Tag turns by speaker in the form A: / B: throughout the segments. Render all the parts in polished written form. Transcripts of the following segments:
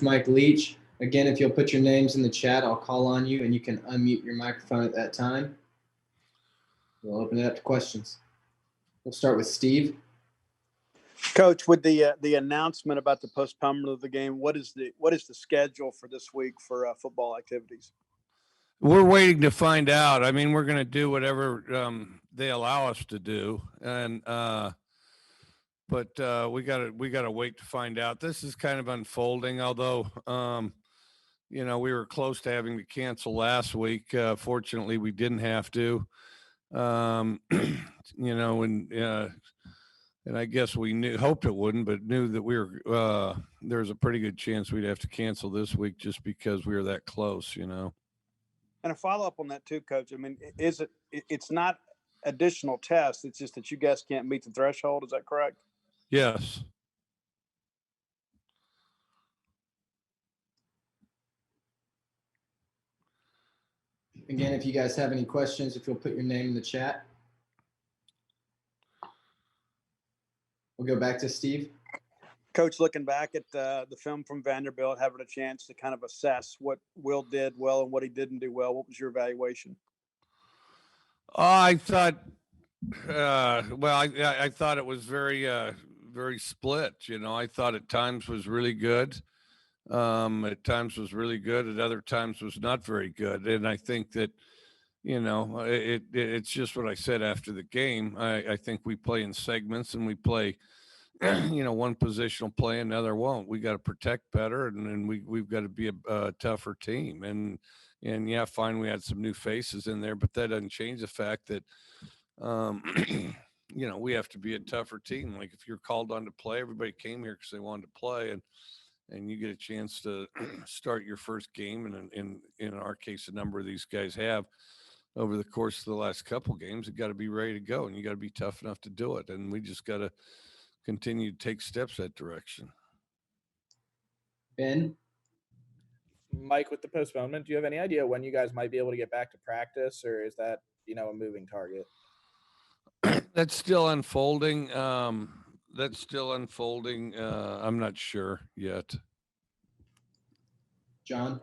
A: Mike Leach. Again, if you'll put your names in the chat, I'll call on you and you can unmute your microphone at that time. We'll open it up to questions. We'll start with Steve.
B: Coach, with the announcement about the postponement of the game, what is the schedule for this week for football activities?
C: We're waiting to find out. I mean, we're going to do whatever they allow us to do, and but we got to wait to find out. This is kind of unfolding, although we were close to having to cancel last week. Fortunately, we didn't have to. And I guess we hoped it wouldn't, but knew that there's a pretty good chance we'd have to cancel this week just because we were that close, And
B: a follow-up on that too, Coach. I mean, it's not additional tests. It's just that you guys can't meet the threshold. Is that correct?
C: Yes.
A: Again, if you guys have any questions, if you'll put your name in the chat. We'll go back to Steve.
B: Coach, looking back at the film from Vanderbilt, having a chance to kind of assess what Will did well and what he didn't do well, what was your evaluation?
C: I thought, I thought it was very, very split. I thought at times was really good. At times was really good. At other times was not very good. And I think that, it's just what I said after the game. I think we play in segments and we play, one position will play, another won't. We got to protect better, and we've got to be a tougher team. And yeah, fine, we had some new faces in there, but that doesn't change the fact that, we have to be a tougher team. Like if you're called on to play, everybody came here because they wanted to play, and you get a chance to start your first game. And in our case, a number of these guys have over the course of the last couple games. You got to be ready to go, and you got to be tough enough to do it. And we just got to continue to take steps that direction.
A: Ben?
D: Mike, with the postponement, do you have any idea when you guys might be able to get back to practice, or is that, a moving target?
C: That's still unfolding. I'm not sure yet.
A: John?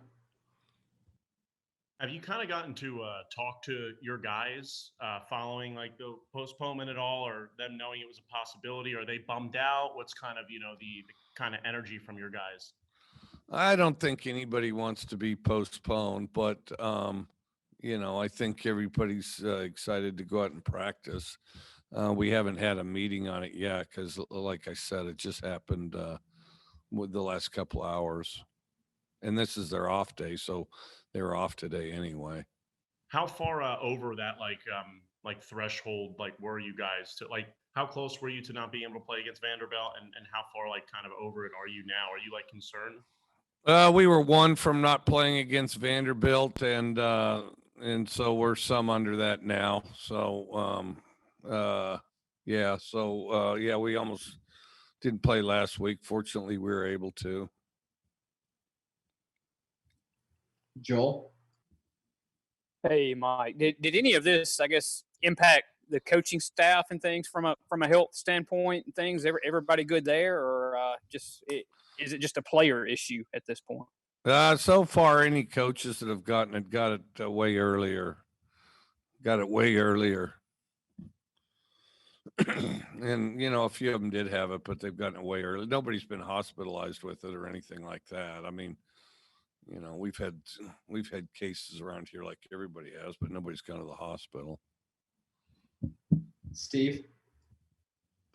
E: Have you kind of gotten to talk to your guys following like the postponement at all, or them knowing it was a possibility? Are they bummed out? What's kind of, the kind of energy from your guys?
C: I don't think anybody wants to be postponed, but, I think everybody's excited to go out and practice. We haven't had a meeting on it yet because, like I said, it just happened with the last couple hours. And this is their off day, so they were off today anyway.
E: How far over that like threshold were you guys to how close were you to not being able to play against Vanderbilt, and how far kind of over it are you now? Are you concerned?
C: We were one from not playing against Vanderbilt, and so we're some under that now. So we almost didn't play last week. Fortunately, we were able to.
A: Joel?
F: Hey, Mike. Did any of this, I guess, impact the coaching staff and things from a health standpoint and things? Everybody good there, or is it just a player issue at this point?
C: So far, any coaches that have gotten it got it way earlier. Got it way earlier. And, a few of them did have it, but they've gotten it way early. Nobody's been hospitalized with it or anything like that. I mean, we've had cases around here like everybody has, but nobody's gone to the hospital.
A: Steve?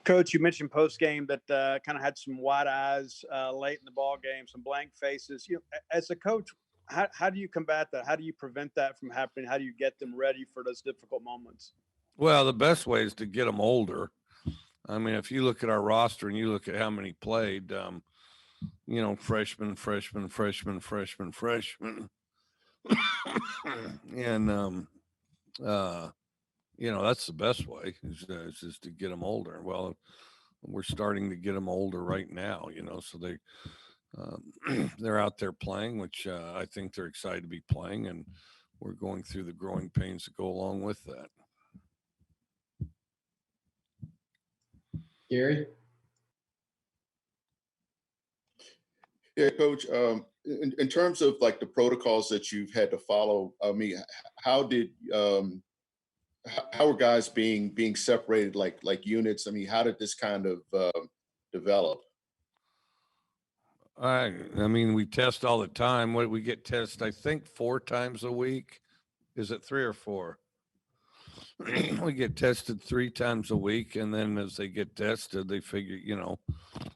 B: Coach, you mentioned post game that kind of had some wide eyes late in the ball game, some blank faces. As a coach, how do you combat that? How do you prevent that from happening? How do you get them ready for those difficult moments?
C: Well, the best way is to get them older. I mean, if you look at our roster and you look at how many played, freshmen, and that's the best way is just to get them older. Well, we're starting to get them older right now, so they're out there playing, which I think they're excited to be playing, and we're going through the growing pains that go along with that.
A: Gary?
G: Yeah, Coach. In terms of like the protocols that you've had to follow, I mean, how did how are guys being separated like units? I mean, how did this kind of develop?
C: I mean, we test all the time. What we get tested, I think 4 times a week. Is it 3 or 4? We get tested 3 times a week, and then as they get tested, they figure,